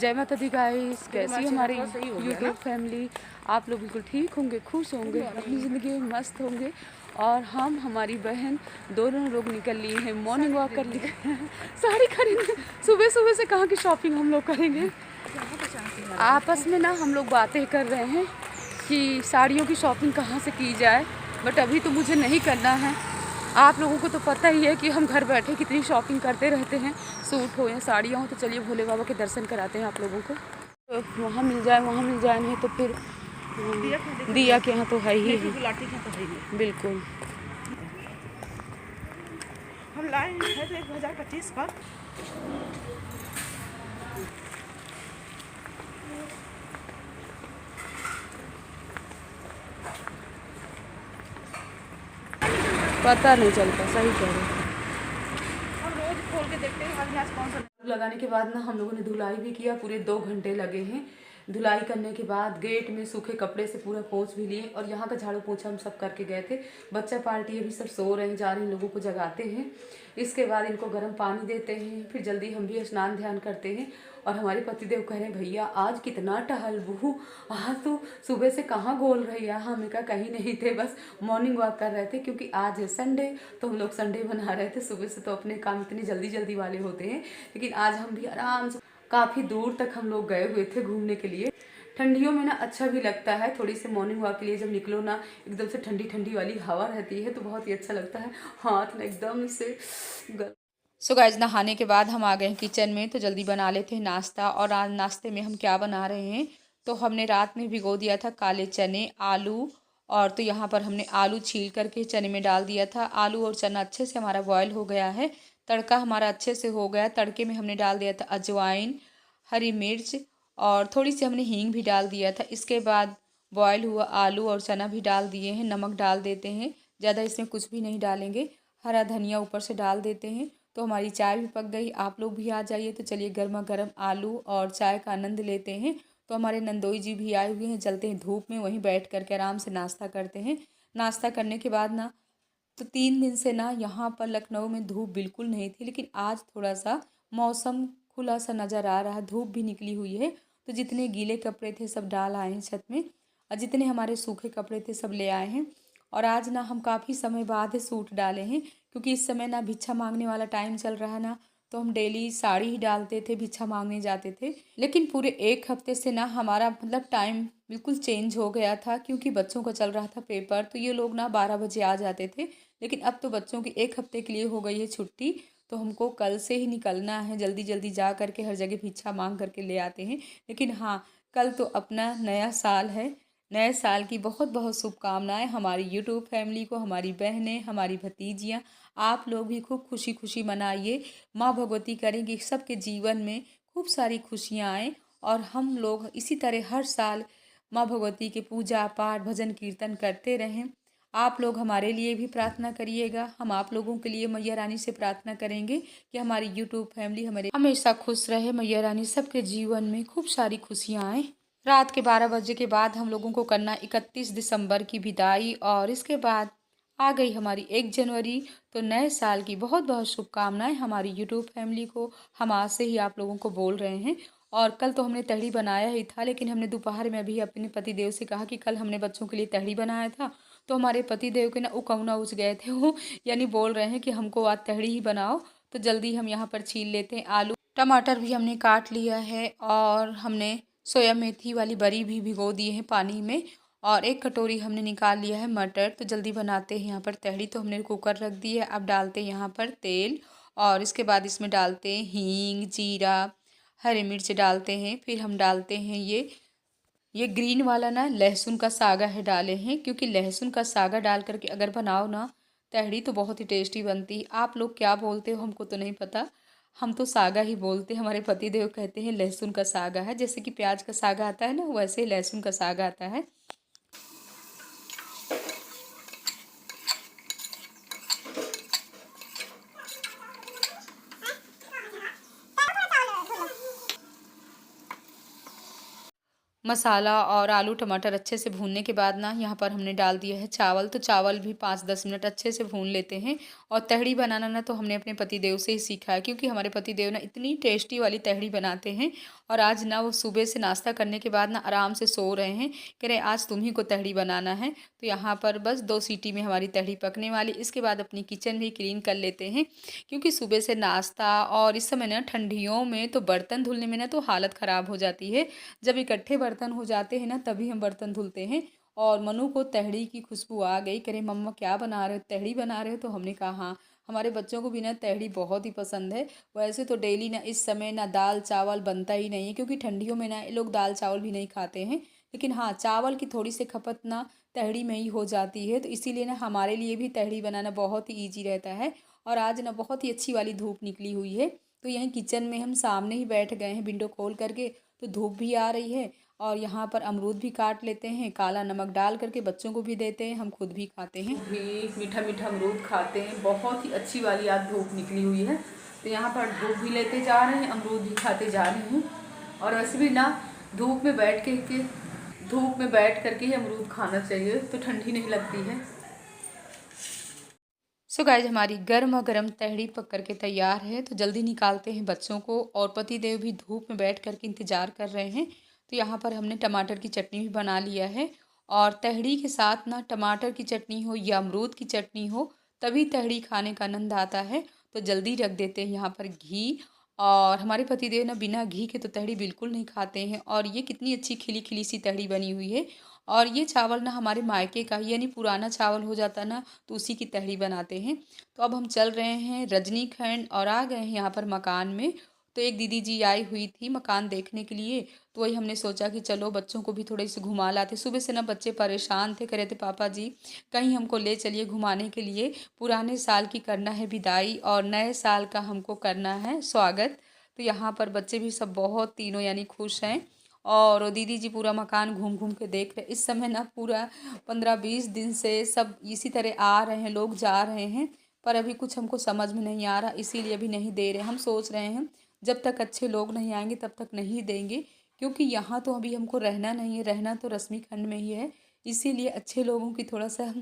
जय माता दी गाइस, कैसी हमारी यूट्यूब फैमिली। आप लोग बिल्कुल ठीक होंगे, खुश होंगे, अपनी ज़िंदगी में मस्त होंगे। और हम हमारी बहन दोनों लोग निकल लिए हैं मॉर्निंग वॉक कर लिए हैं साड़ी खरीदने। सुबह सुबह से कहाँ की शॉपिंग हम लोग करेंगे। आपस में ना हम लोग बातें कर रहे हैं कि साड़ियों की शॉपिंग कहाँ से की जाए, बट अभी तो मुझे नहीं करना है। आप लोगों को तो पता ही है कि हम घर बैठे कितनी शॉपिंग करते रहते हैं, सूट हो या साड़ियाँ हो। तो चलिए भोले बाबा के दर्शन कराते हैं आप लोगों को। तो वहाँ मिल जाए नहीं तो फिर दिया के यहाँ तो है ही है। बिल्कुल हम लाए हैं 2025 का। पता नहीं चलता, सही कह रहे हैं। हम रोज खोल के देखते हैं हमारे यहाँ कौन सा। लगाने के बाद ना हम लोगों ने धुलाई भी किया, पूरे 2 घंटे लगे हैं। धुलाई करने के बाद गेट में सूखे कपड़े से पूरा पोंछ भी लिए और यहाँ का झाड़ू पोंछा हम सब करके गए थे। बच्चा पार्टी अभी सब सो रहे हैं, जा रहे हैं, लोगों को जगाते हैं। इसके बाद इनको गर्म पानी देते हैं, फिर जल्दी हम भी स्नान ध्यान करते हैं। और हमारे पतिदेव कह रहे हैं, भैया आज कितना टहल बहू, आज तो सुबह से कहाँ गोल रही है। हमें कहा कहीं नहीं थे, बस मॉर्निंग वॉक कर रहे थे क्योंकि आज है संडे। तो हम लोग संडे बना रहे थे। सुबह से तो अपने काम इतनी जल्दी जल्दी वाले होते हैं, लेकिन आज हम भी आराम से काफ़ी दूर तक हम लोग गए हुए थे घूमने के लिए। ठंडियों में ना अच्छा भी लगता है, थोड़ी सी मॉर्निंग वॉक के लिए जब निकलो ना, एकदम से ठंडी ठंडी वाली हवा रहती है तो बहुत ही अच्छा लगता है। हाथ ना एकदम से सो गाइज, नहाने के बाद हम आ गए हैं किचन में। तो जल्दी बना लेते हैं नाश्ता। और आज नाश्ते में हम क्या बना रहे हैं, तो हमने रात में भिगो दिया था काले चने, आलू। और तो यहाँ पर हमने आलू छील करके चने में डाल दिया था। आलू और चना अच्छे से हमारा बॉयल हो गया है, तड़का हमारा अच्छे से हो गया। तड़के में हमने डाल दिया था अजवाइन, हरी मिर्च और थोड़ी सी हमने हींग भी डाल दिया था। इसके बाद बॉयल हुआ आलू और चना भी डाल दिए हैं, नमक डाल देते हैं, ज़्यादा इसमें कुछ भी नहीं डालेंगे। हरा धनिया ऊपर से डाल देते हैं। तो हमारी चाय भी पक गई, आप लोग भी आ जाइए। तो चलिए गर्मा गर्म आलू और चाय का आनंद लेते हैं। तो हमारे नंदोई जी भी आए हुए हैं, चलते हैं धूप में, वहीं बैठ करके आराम से नाश्ता करते हैं। नाश्ता करने के बाद ना, तो 3 दिन से ना यहाँ पर लखनऊ में धूप बिल्कुल नहीं थी, लेकिन आज थोड़ा सा मौसम खुला सा नज़र आ रहा है, धूप भी निकली हुई है। तो जितने गीले कपड़े थे सब डाल आए हैं छत में, और जितने हमारे सूखे कपड़े थे सब ले आए हैं। और आज ना हम काफ़ी समय बाद सूट डाले हैं, क्योंकि इस समय ना भिक्षा मांगने वाला टाइम चल रहा है ना, तो हम डेली साड़ी ही डालते थे, भिक्षा मांगने जाते थे। लेकिन पूरे 1 हफ्ते से ना हमारा मतलब टाइम बिल्कुल चेंज हो गया था, क्योंकि बच्चों का चल रहा था पेपर। तो ये लोग ना 12 बजे आ जाते थे, लेकिन अब तो बच्चों की 1 हफ्ते के लिए हो गई है छुट्टी। तो हमको कल से ही निकलना है, जल्दी जल्दी जा करके हर जगह भिक्षा मांग करके ले आते हैं। लेकिन हाँ, कल तो अपना नया साल है। नए साल की बहुत बहुत शुभकामनाएं हमारी यूट्यूब फैमिली को, हमारी बहनें, हमारी भतीजियाँ। आप लोग भी खूब खुशी खुशी मनाइए। माँ भगवती करेंगी सबके जीवन में खूब सारी खुशियाँ आएँ, और हम लोग इसी तरह हर साल माँ भगवती के पूजा पाठ भजन कीर्तन करते रहें। आप लोग हमारे लिए भी प्रार्थना करिएगा, हम आप लोगों के लिए मैया रानी से प्रार्थना करेंगे कि हमारी यूट्यूब फैमिली हमारे हमेशा खुश रहे। मैया रानी सबके जीवन में खूब सारी खुशियाँ आएँ। रात के 12 बजे के बाद हम लोगों को करना 31 दिसंबर की विदाई, और इसके बाद आ गई हमारी 1 जनवरी। तो नए साल की बहुत बहुत शुभकामनाएं हमारी यूट्यूब फैमिली को। हम आज से ही आप लोगों को बोल रहे हैं। और कल तो हमने तहरी बनाया ही था, लेकिन हमने दोपहर में अभी अपने पतिदेव से कहा कि कल हमने बच्चों के लिए तहरी बनाया था। तो हमारे पतिदेव के ना उकौना उच गए थे वो, यानी बोल रहे हैं कि हमको आज तहरी ही बनाओ। तो जल्दी हम यहाँ पर छील लेते हैं। आलू टमाटर भी हमने काट लिया है, और हमने सोया मेथी वाली बड़ी भी भिगो दिए हैं पानी में, और 1 कटोरी हमने निकाल लिया है मटर। तो जल्दी बनाते हैं यहाँ पर तहरी। तो हमने कुकर रख दी है। अब डालते हैं यहाँ पर तेल, और इसके बाद इसमें डालते हैं हींग, जीरा, हरी मिर्च डालते हैं। फिर हम डालते हैं ये ग्रीन वाला ना लहसुन का सागा है डाले हैं, क्योंकि लहसुन का सागा डाल करके अगर बनाओ ना तहरी तो बहुत ही टेस्टी बनती है। आप लोग क्या बोलते हो हमको तो नहीं पता, हम तो सागा ही बोलते हैं। हमारे पतिदेव कहते हैं लहसुन का सागा है, जैसे कि प्याज का सागा आता है ना, वैसे ही लहसुन का सागा आता है। मसाला और आलू टमाटर अच्छे से भूनने के बाद ना यहाँ पर हमने डाल दिया है चावल। तो चावल भी 5-10 मिनट अच्छे से भून लेते हैं। और तहड़ी बनाना ना तो हमने अपने पतिदेव से ही सीखा है, क्योंकि हमारे पतिदेव ना इतनी टेस्टी वाली तहड़ी बनाते हैं। और आज ना वो सुबह से नाश्ता करने के बाद ना आराम से सो रहे हैं, कह रहे आज तुम्ही को तहड़ी बनाना है। तो यहाँ पर बस 2 सीटी में हमारी तहड़ी पकने वाली। इसके बाद अपनी किचन भी क्लीन कर लेते हैं, क्योंकि सुबह से नाश्ता और इस समय ना ठंडियों में तो बर्तन धुलने में ना तो हालत ख़राब हो जाती है। जब इकट्ठे बर्तन हो जाते हैं ना तभी हम बर्तन धुलते हैं। और मनु को तहड़ी की खुशबू आ गई, कह रहे मम्मा क्या बना रहे हो, तहड़ी बना रहे हो। तो हमने कहा हाँ, हमारे बच्चों को भी ना तहड़ी बहुत ही पसंद है। वैसे तो डेली ना इस समय ना दाल चावल बनता ही नहीं है, क्योंकि ठंडियों में ना ये लोग दाल चावल भी नहीं खाते हैं। लेकिन हाँ, चावल की थोड़ी सी खपत ना तहड़ी में ही हो जाती है, तो इसीलिए ना हमारे लिए भी तहड़ी बनाना बहुत ही ईजी रहता है। और आज ना बहुत ही अच्छी वाली धूप निकली हुई है, तो यहीं किचन में हम सामने ही बैठ गए हैं विंडो खोल करके। तो धूप भी आ रही है और यहाँ पर अमरूद भी काट लेते हैं, काला नमक डाल करके बच्चों को भी देते हैं, हम खुद भी खाते हैं। भी मीठा मीठा अमरूद खाते हैं, बहुत ही अच्छी वाली आज धूप निकली हुई है। तो यहाँ पर धूप भी लेते जा रहे हैं, अमरूद भी खाते जा रहे हैं। और वैसे भी ना धूप में बैठ करके ही अमरूद खाना चाहिए, तो ठंडी नहीं लगती है। सो गाइज, हमारी गर्मा गर्म तहड़ी पक करके तैयार है। तो जल्दी निकालते हैं बच्चों को, और पतिदेव भी धूप में बैठ करके इंतज़ार कर रहे हैं। तो यहाँ पर हमने टमाटर की चटनी भी बना लिया है। और तहड़ी के साथ ना टमाटर की चटनी हो या अमरूद की चटनी हो, तभी तहड़ी खाने का आनंद आता है। तो जल्दी रख देते हैं यहाँ पर घी। और हमारे पतिदेव ना बिना घी के तो तहड़ी बिल्कुल नहीं खाते हैं। और ये कितनी अच्छी खिली खिली सी तहड़ी बनी हुई है। और ये चावल ना हमारे मायके का ही, यानी पुराना चावल हो जाता ना, तो उसी की तहड़ी बनाते हैं। तो अब हम चल रहे हैं रजनीखंड और आ गए हैं यहाँ पर मकान में। तो एक दीदी जी आई हुई थी मकान देखने के लिए, तो वही हमने सोचा कि चलो बच्चों को भी थोड़े से घुमा लाते। सुबह से ना बच्चे परेशान थे, कह रहे थे पापा जी कहीं हमको ले चलिए घुमाने के लिए, पुराने साल की करना है विदाई और नए साल का हमको करना है स्वागत। तो यहाँ पर बच्चे भी सब बहुत तीनों यानी खुश हैं। और दीदी जी पूरा मकान घूम घूम के देख रहे। इस समय ना पूरा 15-20 दिन से सब इसी तरह आ रहे हैं, लोग जा रहे हैं, पर अभी कुछ हमको समझ में नहीं आ रहा, इसीलिए अभी नहीं दे रहे। हम सोच रहे हैं जब तक अच्छे लोग नहीं आएंगे तब तक नहीं देंगे, क्योंकि यहाँ तो अभी हमको रहना नहीं है, रहना तो रश्मि खंड में ही है। इसीलिए अच्छे लोगों की थोड़ा सा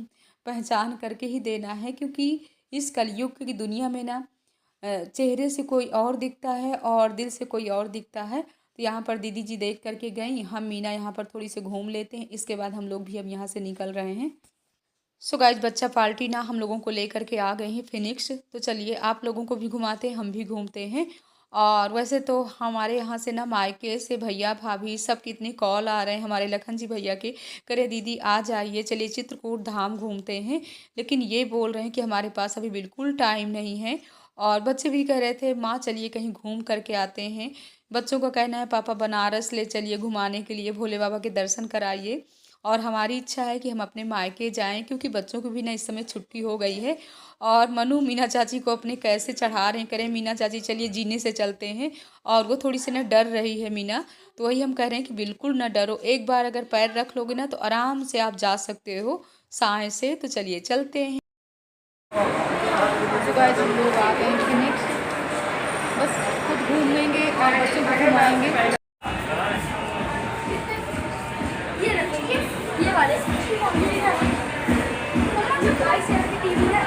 पहचान करके ही देना है, क्योंकि इस कलयुग की दुनिया में ना चेहरे से कोई और दिखता है और दिल से कोई और दिखता है। तो यहाँ पर दीदी जी देख करके गई, हम मीना यहाँ पर थोड़ी सी घूम लेते हैं, इसके बाद हम लोग भी अब यहाँ से निकल रहे हैं। सो गाइज, बच्चा पार्टी ना हम लोगों को लेकर के आ गए हैं फिनिक्स। तो चलिए आप लोगों को भी घुमाते हैं, हम भी घूमते हैं। और वैसे तो हमारे यहाँ से ना मायके से भैया भाभी सब कितने कॉल आ रहे हैं हमारे लखन जी भैया के, करे दीदी आ जाइए, चलिए चित्रकूट धाम घूमते हैं। लेकिन ये बोल रहे हैं कि हमारे पास अभी बिल्कुल टाइम नहीं है। और बच्चे भी कह रहे थे माँ चलिए कहीं घूम करके आते हैं। बच्चों का कहना है पापा बनारस ले चलिए घुमाने के लिए, भोले बाबा के दर्शन कराइए। और हमारी इच्छा है कि हम अपने मायके जाएं, क्योंकि बच्चों को भी ना इस समय छुट्टी हो गई है। और मनु मीना चाची को अपने कैसे चढ़ा रहे हैं, करें मीना चाची चलिए जीने से चलते हैं। और वो थोड़ी सी ना डर रही है मीना, तो वही हम कह रहे हैं कि बिल्कुल ना डरो, एक बार अगर पैर रख लोगे ना तो आराम से आप जा सकते हो साए से। तो चलिए चलते हैं। तो गाइस, हम लोग आ गए फिनिक्स, बस खुद घूम लेंगे और बच्चों को घुमाएंगे। ये वाले टीवी है।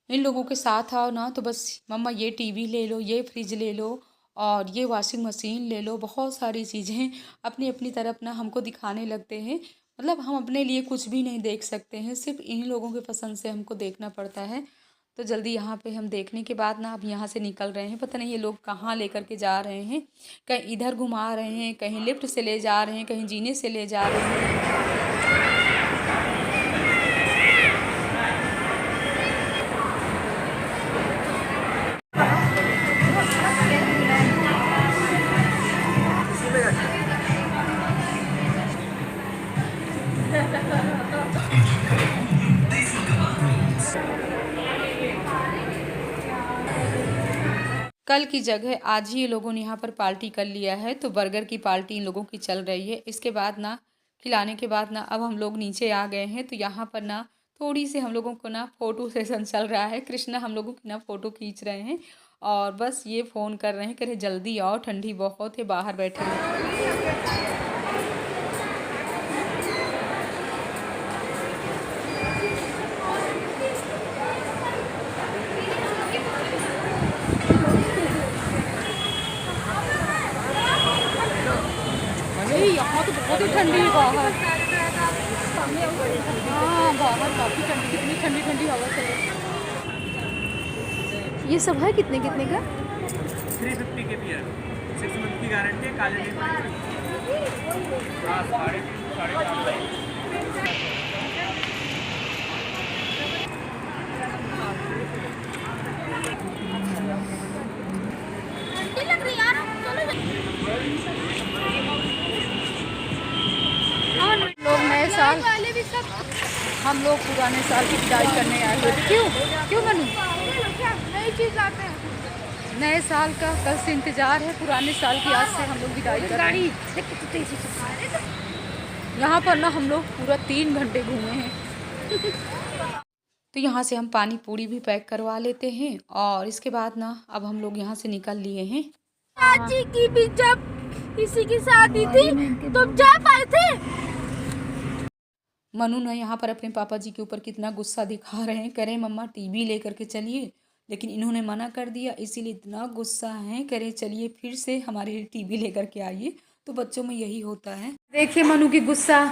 इन लोगों के साथ आओ ना तो बस मम्मा ये टीवी ले लो, ये फ्रिज ले लो और ये वॉशिंग मशीन ले लो, बहुत सारी चीज़ें अपनी अपनी तरफ ना हमको दिखाने लगते हैं। मतलब हम अपने लिए कुछ भी नहीं देख सकते हैं, सिर्फ इन लोगों के पसंद से हमको देखना पड़ता है। तो जल्दी यहाँ पे हम देखने के बाद ना अब यहाँ से निकल रहे हैं। पता नहीं ये लोग कहाँ लेकर के जा रहे हैं, कहीं इधर घुमा रहे हैं, कहीं लिफ्ट से ले जा रहे हैं, कहीं जीने से ले जा रहे हैं। कल की जगह आज ही ये लोगों ने यहाँ पर पार्टी कर लिया है, तो बर्गर की पार्टी इन लोगों की चल रही है। इसके बाद ना खिलाने के बाद ना अब हम लोग नीचे आ गए हैं। तो यहाँ पर ना थोड़ी सी हम लोगों को ना फ़ोटो सेशन चल रहा है। कृष्णा हम लोगों की ना फ़ोटो खींच रहे हैं और बस ये फ़ोन कर रहे हैं, कह रहे जल्दी आओ, ठंडी बहुत है, बाहर बैठे हैं। अरे यहाँ तो बहुत ही ठंडी है बाहर। हाँ बाहर काफ़ी ठंडी, कितनी ठंडी ठंडी हवा चल रही है। ये सब है कितने कितने का? 350 के भी है, 6 मंथ की गारंटी है, काले नहीं पड़ेगी। हाँ, साढ़े 4.5। लग रही यार, लोग नए साल वाले भी सब हम लोग पुराने साल की विदाई करने आए हुए थे। क्यों क्यों मनु? नई चीज लाते हैं। नए साल का कल से इंतजार है, पुराने साल की आज से हम लोग विदाई कर रहे हैं। यहाँ पर ना हम लोग पूरा 3 घंटे घूमे हैं। तो यहाँ से हम पानी पूरी भी पैक करवा लेते हैं और इसके बाद ना अब हम लोग यहाँ से निकल लिए हैं। चाची की भी जब किसी की शादी थी तुम जा पाए थे। मनु ना यहाँ पर अपने पापा जी के ऊपर कितना गुस्सा दिखा रहे हैं, कह रहे हैं मम्मा टीवी लेकर के चलिए, लेकिन इन्होंने मना कर दिया, इसीलिए इतना गुस्सा है। कह रहे चलिए फिर से हमारे लिए टीवी लेकर के आइए। तो बच्चों में यही होता है। देखिए मनु की गुस्सा,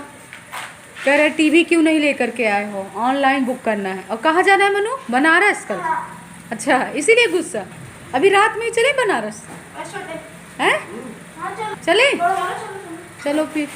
कह रहे टीवी क्यों नहीं लेकर के आए हो, ऑनलाइन बुक करना है। और कहाँ जाना है मनु? बनारस कल। अच्छा इसीलिए गुस्सा। अभी रात में ही चले बनारस हैं? चले चलो फिर।